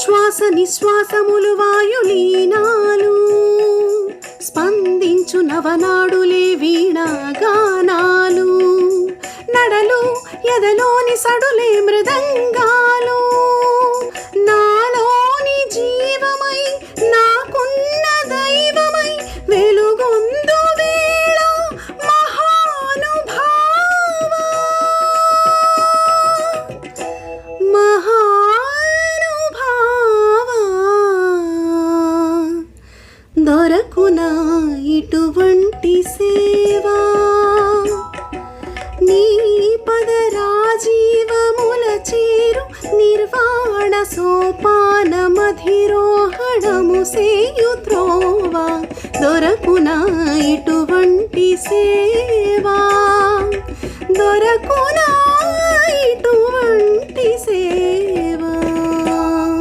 శ్వాస నిశ్వాసములు వాయులీనాలు స్పందించు నవనాడులే వీణాగానాలు నడలు ఎదలోని సడులే మృదంగాలు నాలోని జీవమై నాకున్న దైవమై వెలుగొందు వేళ మహానుభావా దొరకునా ఇటువంటి సేవా నీ పదరాజీవముల చేరు నిర్వాణ సోపాన మధిరోహణము సేయు త్రోవా దొరకునా ఇటువంటి సేవా దొరకు